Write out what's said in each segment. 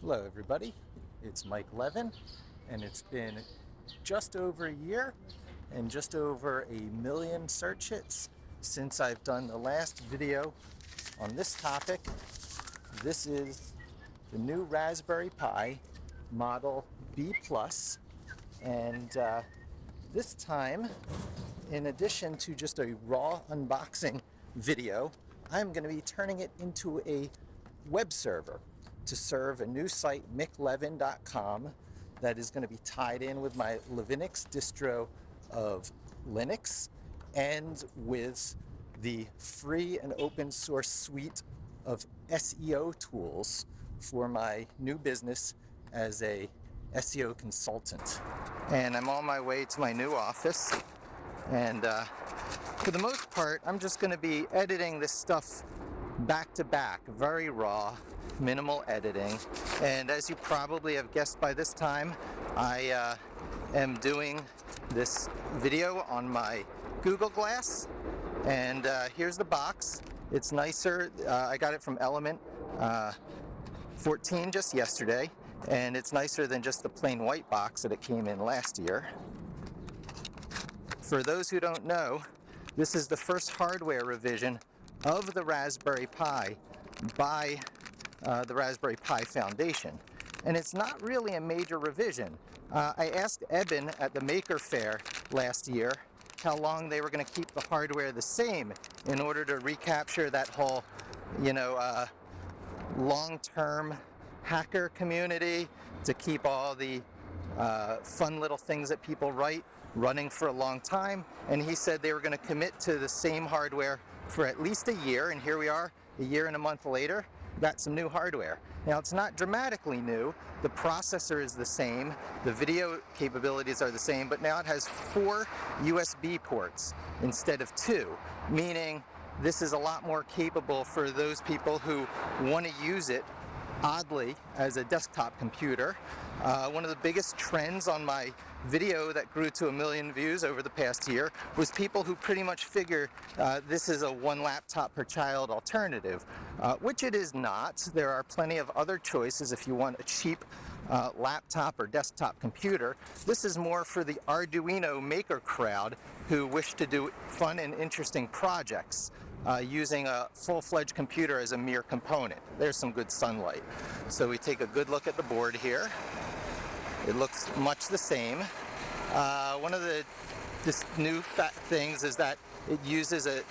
Hello everybody, it's Mike Levin, and it's been just over a year and just over 1,000,000 search hits since I've done the last video on this topic. This is the new Raspberry Pi Model B+, and this time, in addition to just a raw unboxing video, I'm going to be turning it into a web server to serve a new site, miclevin.com, that is going to be tied in with my Levinix distro of Linux and with the free and open source suite of SEO tools for my new business as a SEO consultant. And I'm on my way to my new office, and for the most part I'm just going to be editing this stuff back to back, very raw, minimal editing. And as you probably have guessed by this time, I am doing this video on my Google Glass, and here's the box. It's nicer. I got it from Element 14 just yesterday, and it's nicer than just the plain white box that it came in last year. For those who don't know, this is the first hardware revision of the Raspberry Pi by the Raspberry Pi Foundation. And it's not really a major revision. I asked Eben at the Maker Faire last year how long they were going to keep the hardware the same in order to recapture that whole, long-term hacker community, to keep all the fun little things that people write running for a long time. And he said they were going to commit to the same hardware for at least a year, and here we are, a year and a month later, got some new hardware. Now, it's not dramatically new. The processor is the same, the video capabilities are the same, but now it has 4 USB ports instead of 2, meaning this is a lot more capable for those people who want to use it, oddly, as a desktop computer. One of the biggest trends on my video that grew to 1 million views over the past year was people who pretty much figure this is a 1 laptop per child alternative, which it is not. There are plenty of other choices if you want a cheap laptop or desktop computer. This is more for the Arduino maker crowd who wish to do fun and interesting projects using a full-fledged computer as a mere component. There's some good sunlight. So we take a good look at the board here. It looks much the same. One of the new things is that it uses a,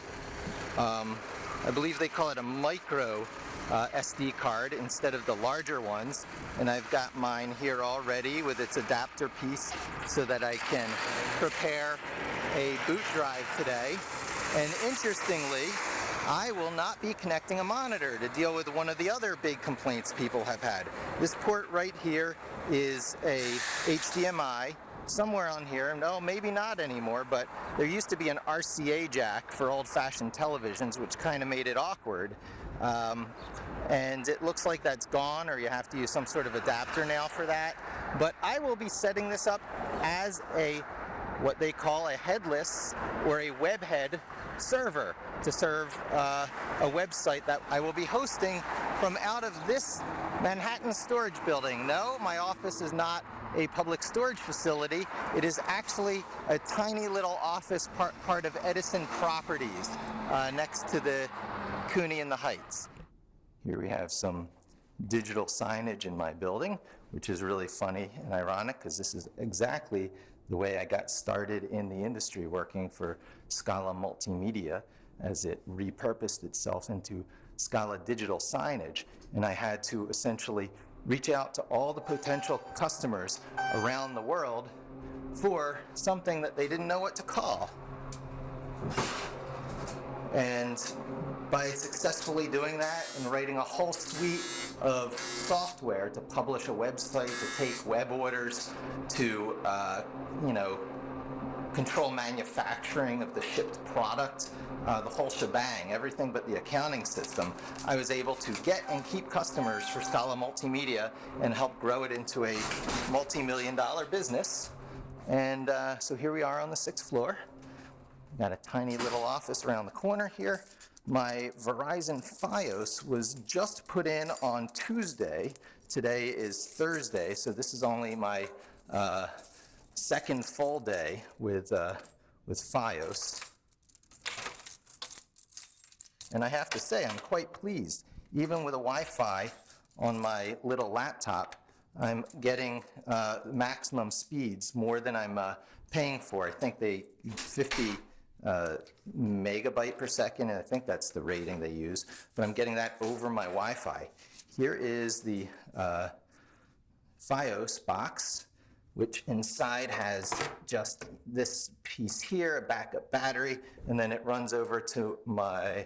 I believe they call it a micro SD card instead of the larger ones. And I've got mine here already with its adapter piece so that I can prepare a boot drive today. And interestingly, I will not be connecting a monitor to deal with one of the other big complaints people have had. This port right here is a HDMI, somewhere on here. No, maybe not anymore, but there used to be an RCA jack for old-fashioned televisions, which kind of made it awkward. And it looks like that's gone, or you have to use some sort of adapter now for that. But I will be setting this up as what they call a headless or a webhead server to serve a website that I will be hosting from out of this Manhattan storage building. No, my office is not a public storage facility. It is actually a tiny little office part of Edison Properties next to the Cooney in the Heights. Here we have some digital signage in my building, which is really funny and ironic because this is exactly the way I got started in the industry, working for Scala Multimedia as it repurposed itself into Scala Digital Signage. And I had to essentially reach out to all the potential customers around the world for something that they didn't know what to call. And by successfully doing that and writing a whole suite of software to publish a website, to take web orders, to control manufacturing of the shipped product, the whole shebang, everything but the accounting system, I was able to get and keep customers for Scala Multimedia and help grow it into a multi-million-dollar business. And so here we are on the 6th floor. Got a tiny little office around the corner here My Verizon Fios was just put in on Tuesday. Today is Thursday, so this is only my second full day with Fios. And I have to say, I'm quite pleased. Even with a Wi-Fi on my little laptop, I'm getting maximum speeds, more than I'm paying for. I think 50 megabyte per second, and I think that's the rating they use, but I'm getting that over my Wi-Fi. Here is the Fios box, which inside has just this piece here, a backup battery, and then it runs over to my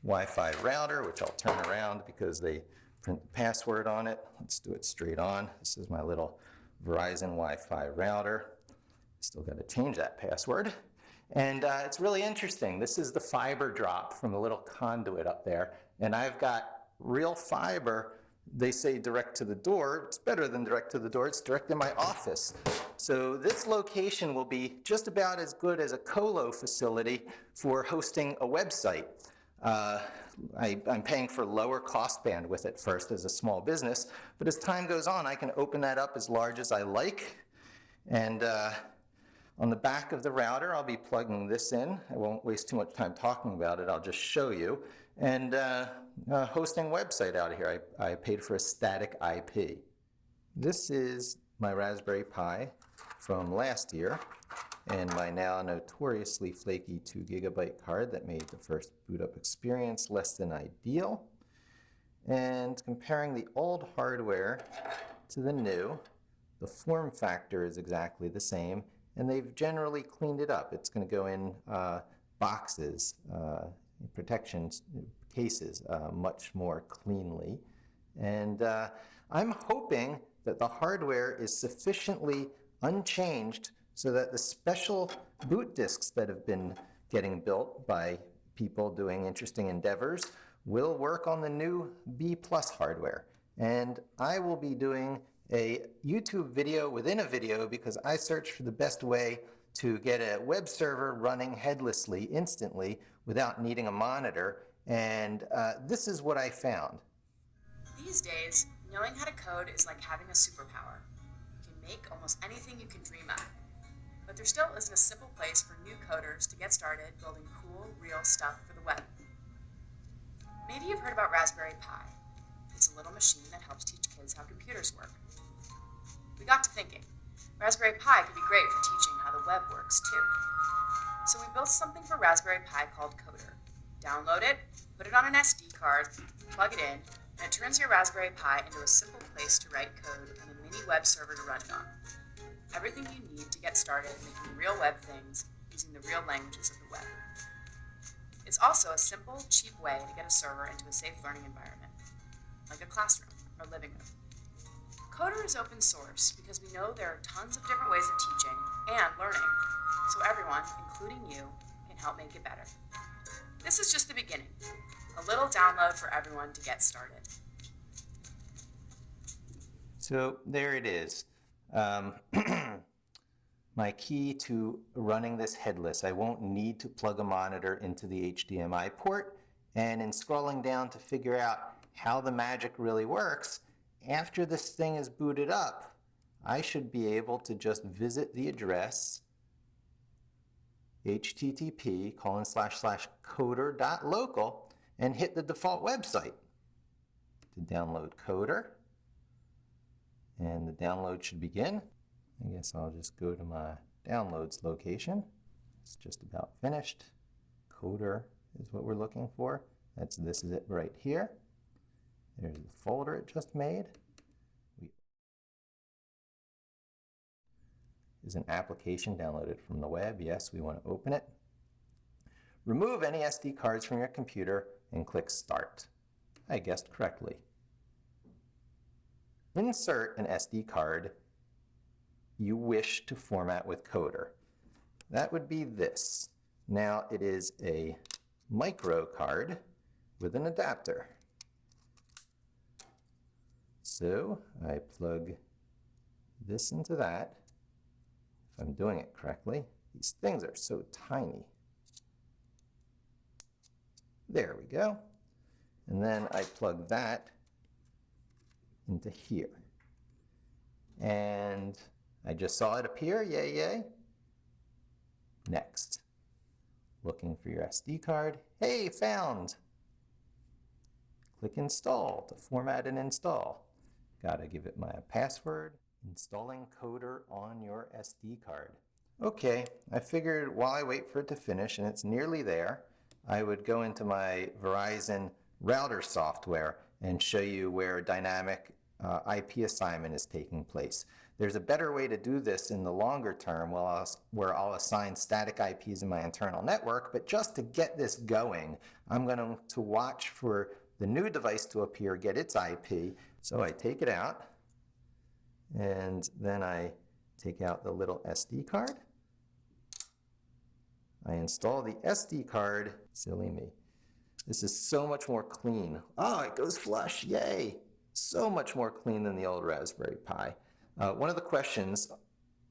Wi-Fi router, which I'll turn around because they print the password on it. Let's do it straight on. This is my little Verizon Wi-Fi router. Still got to change that password. And it's really interesting. This is the fiber drop from the little conduit up there. And I've got real fiber. They say direct to the door. It's better than direct to the door. It's direct in my office. So this location will be just about as good as a colo facility for hosting a website. I'm paying for lower cost bandwidth at first as a small business, but as time goes on, I can open that up as large as I like. And on the back of the router, I'll be plugging this in. I won't waste too much time talking about it. I'll just show you. And hosting website out of here. I paid for a static IP. This is my Raspberry Pi from last year, and my now notoriously flaky 2 gigabyte card that made the first boot up experience less than ideal. And comparing the old hardware to the new, the form factor is exactly the same, and they've generally cleaned it up. It's going to go in boxes, protection cases, much more cleanly. And I'm hoping that the hardware is sufficiently unchanged so that the special boot disks that have been getting built by people doing interesting endeavors will work on the new B+ hardware. And I will be doing a YouTube video within a video because I searched for the best way to get a web server running headlessly instantly without needing a monitor. And this is what I found. These days, knowing how to code is like having a superpower. You can make almost anything you can dream of. But there still isn't a simple place for new coders to get started building cool, real stuff for the web. Maybe you've heard about Raspberry Pi. It's a little machine that helps teach kids how computers work. We got to thinking, Raspberry Pi could be great for teaching how the web works too. So we built something for Raspberry Pi called Coder. Download it, put it on an SD card, plug it in, and it turns your Raspberry Pi into a simple place to write code and a mini web server to run it on. Everything you need to get started making real web things using the real languages of the web. It's also a simple, cheap way to get a server into a safe learning environment, like a classroom or living room. Coder is open source because we know there are tons of different ways of teaching and learning, so everyone, including you, can help make it better. This is just the beginning, a little download for everyone to get started. So there it is. My key to running this headless. I won't need to plug a monitor into the HDMI port, and in scrolling down to figure out how the magic really works, after this thing is booted up, I should be able to just visit the address http://coder.local and hit the default website to download Coder. And the download should begin. I guess I'll just go to my downloads location. It's just about finished. Coder is what we're looking for. This is it right here. There's the folder it just made. Is an application downloaded from the web. Yes, we want to open it. Remove any SD cards from your computer and click Start. I guessed correctly. Insert an SD card you wish to format with Coder. That would be this. Now it is a micro card with an adapter. So I plug this into that. If I'm doing it correctly, these things are so tiny. There we go. And then I plug that into here. And I just saw it appear, yay, yay. Next. Looking for your SD card. Hey, found. Click install to format and install. Gotta give it my password. Installing Coder on your SD card. Okay, I figured while I wait for it to finish, and it's nearly there, I would go into my Verizon router software and show you where dynamic IP assignment is taking place. There's a better way to do this in the longer term where I'll assign static IPs in my internal network, but just to get this going, I'm going to watch for the new device to appear, get its IP. So I take it out, and then I take out the little SD card. I install the SD card. Silly me. This is so much more clean. Oh, it goes flush, yay! So much more clean than the old Raspberry Pi. One of the questions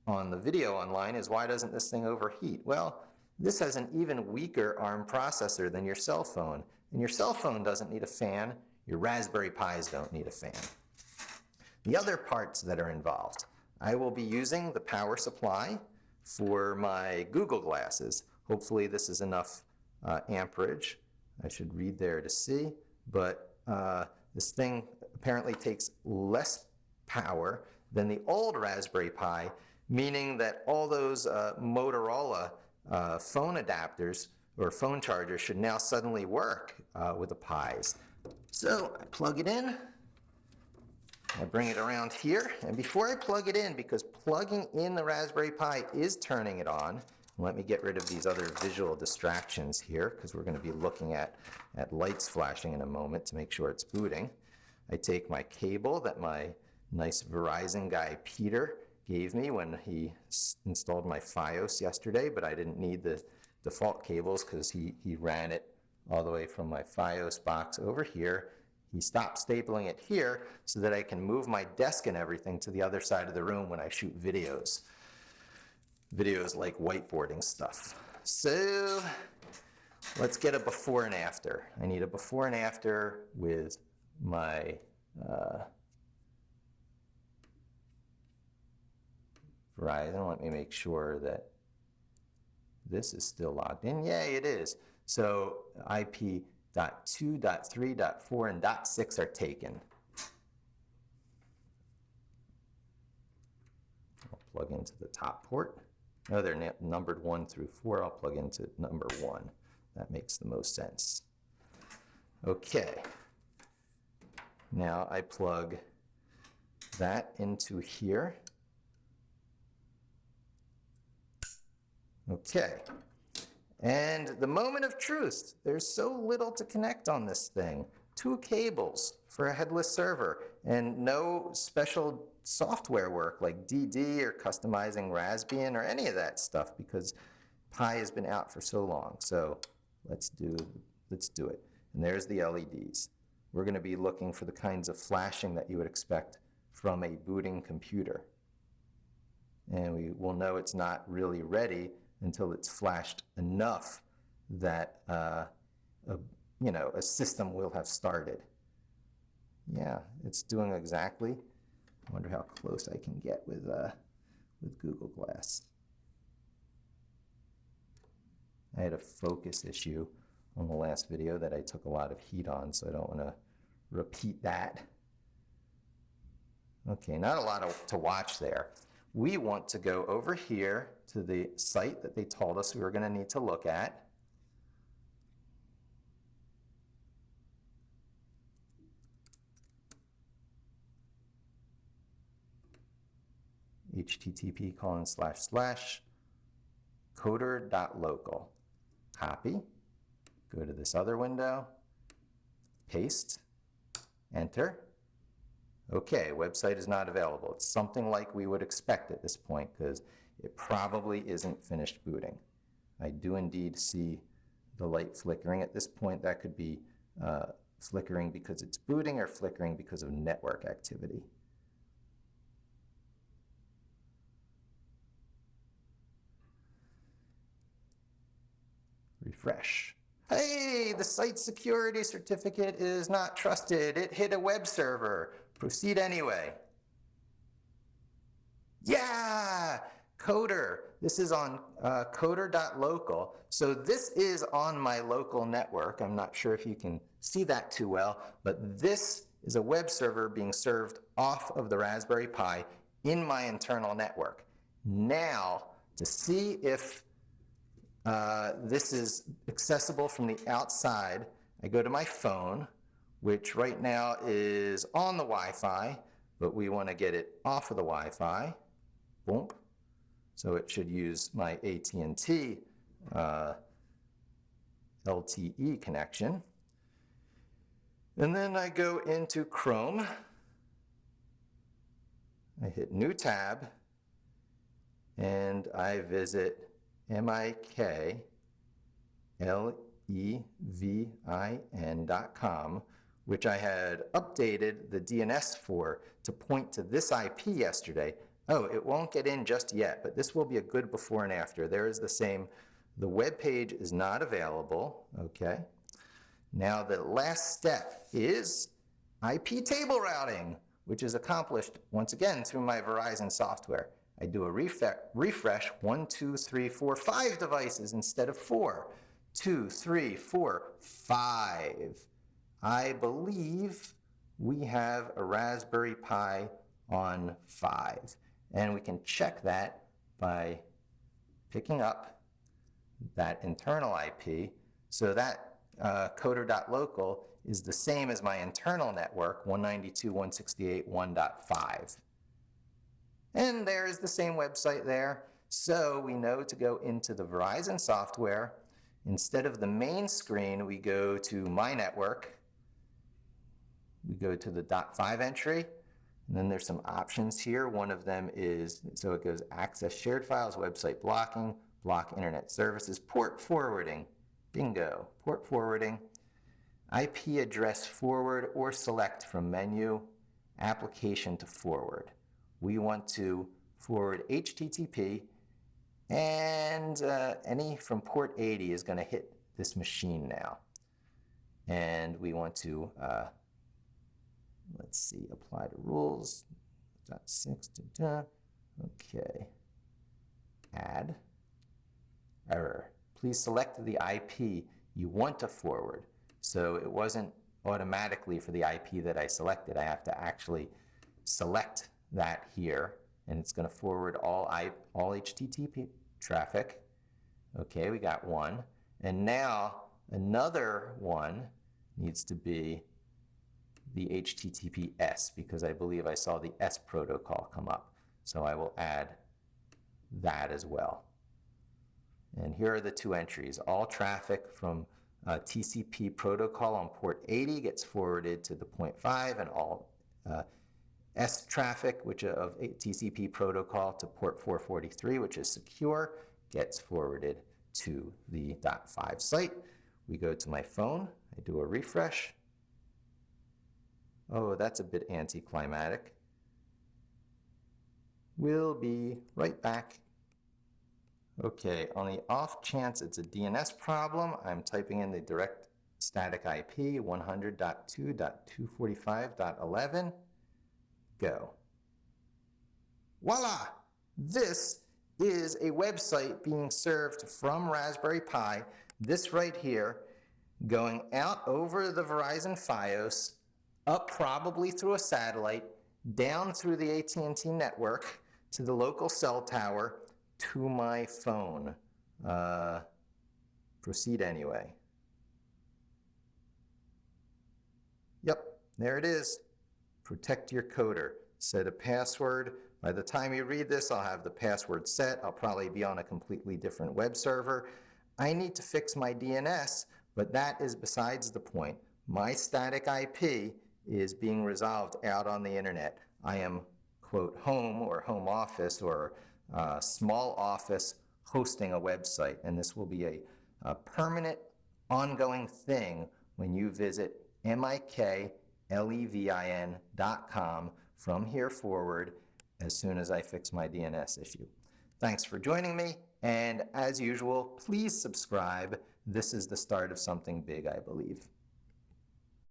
on the video online is, why doesn't this thing overheat? Well, this has an even weaker ARM processor than your cell phone. And your cell phone doesn't need a fan. Your Raspberry Pis don't need a fan. The other parts that are involved, I will be using the power supply for my Google glasses. Hopefully this is enough amperage. I should read there to see, but this thing apparently takes less power than the old Raspberry Pi, meaning that all those Motorola phone adapters or phone chargers should now suddenly work with the Pis. So I plug it in, I bring it around here, and before I plug it in, because plugging in the Raspberry Pi is turning it on, let me get rid of these other visual distractions here, because we're going to be looking at lights flashing in a moment to make sure it's booting. I take my cable that my nice Verizon guy Peter gave me when he installed my Fios yesterday, but I didn't need the default cables because he ran it all the way from my Fios box over here. He stopped stapling it here so that I can move my desk and everything to the other side of the room when I shoot videos. Videos like whiteboarding stuff. So let's get a before and after. I need a before and after with my Verizon. Let me make sure that this is still logged in. Yay, it is. So IP .2, .3, .4, and .6 are taken. I'll plug into the top port. No, they're numbered 1 through 4. I'll plug into number 1. That makes the most sense. Okay. Now I plug that into here. Okay. And the moment of truth. There's so little to connect on this thing. 2 cables for a headless server and no special software work like DD or customizing Raspbian or any of that stuff because Pi has been out for so long. So let's do it. And there's the LEDs. We're going to be looking for the kinds of flashing that you would expect from a booting computer. And we will know it's not really ready until it's flashed enough that a system will have started. Yeah, it's doing exactly. I wonder how close I can get with Google Glass. I had a focus issue on the last video that I took a lot of heat on, so I don't want to repeat that. Okay, not a lot to watch there. We want to go over here to the site that they told us we were going to need to look at. http://coder.local. Copy. Go to this other window. Paste. Enter. Okay, website is not available. It's something like we would expect at this point because it probably isn't finished booting. I do indeed see the light flickering at this point. That could be flickering because it's booting or flickering because of network activity. Refresh. Hey, the site security certificate is not trusted. It hit a web server. Proceed anyway. Yeah, Coder. This is on coder.local. So this is on my local network. I'm not sure if you can see that too well, but this is a web server being served off of the Raspberry Pi in my internal network. Now, to see if this is accessible from the outside, I go to my phone, which right now is on the Wi-Fi, but we want to get it off of the Wi-Fi. Boom. So it should use my AT&T LTE connection. And then I go into Chrome. I hit New Tab, and I visit miklevin.com, which I had updated the DNS for to point to this IP yesterday. Oh, it won't get in just yet, but this will be a good before and after. There is the same. The web page is not available, okay? Now the last step is IP table routing, which is accomplished once again through my Verizon software. I do a refresh, 1, 2, 3, 4, 5 devices instead of 4. 2, 3, 4, 5. I believe we have a Raspberry Pi on 5. And we can check that by picking up that internal IP. So that coder.local is the same as my internal network, 192.168.1.5. And there's the same website there. So we know to go into the Verizon software. Instead of the main screen, we go to My Network. We go to the .5 entry. And then there's some options here. One of them is, so it goes access shared files, website blocking, block internet services, port forwarding. Bingo, port forwarding. IP address forward or select from menu, application to forward. We want to forward HTTP, and any from port 80 is going to hit this machine now. And we want to, let's see, apply to rules. .6, okay. Add. Error. Please select the IP you want to forward. So it wasn't automatically for the IP that I selected. I have to actually select that here, and it's going to forward all HTTP traffic. Okay, we got one. And now another one needs to be the HTTPS, because I believe I saw the S protocol come up. So I will add that as well. And here are the two entries. All traffic from TCP protocol on port 80 gets forwarded to the 0.5, and all S traffic, which of TCP protocol to port 443, which is secure, gets forwarded to the .5 site. We go to my phone. I do a refresh. Oh, that's a bit anticlimactic. We'll be right back. Okay, on the off chance it's a DNS problem, I'm typing in the direct static IP 100.2.245.11. Go. Voila! This is a website being served from Raspberry Pi, this right here, going out over the Verizon Fios, up probably through a satellite, down through the AT&T network to the local cell tower, to my phone. Proceed anyway. Yep, there it is. Protect your coder. Set a password. By the time you read this, I'll have the password set. I'll probably be on a completely different web server. I need to fix my DNS, but that is besides the point. My static IP is being resolved out on the internet. I am, quote, home or home office or small office hosting a website, and this will be a permanent, ongoing thing when you visit miklevin.com from here forward as soon as I fix my DNS issue. Thanks for joining me, and as usual, please subscribe this is the start of something big, I believe.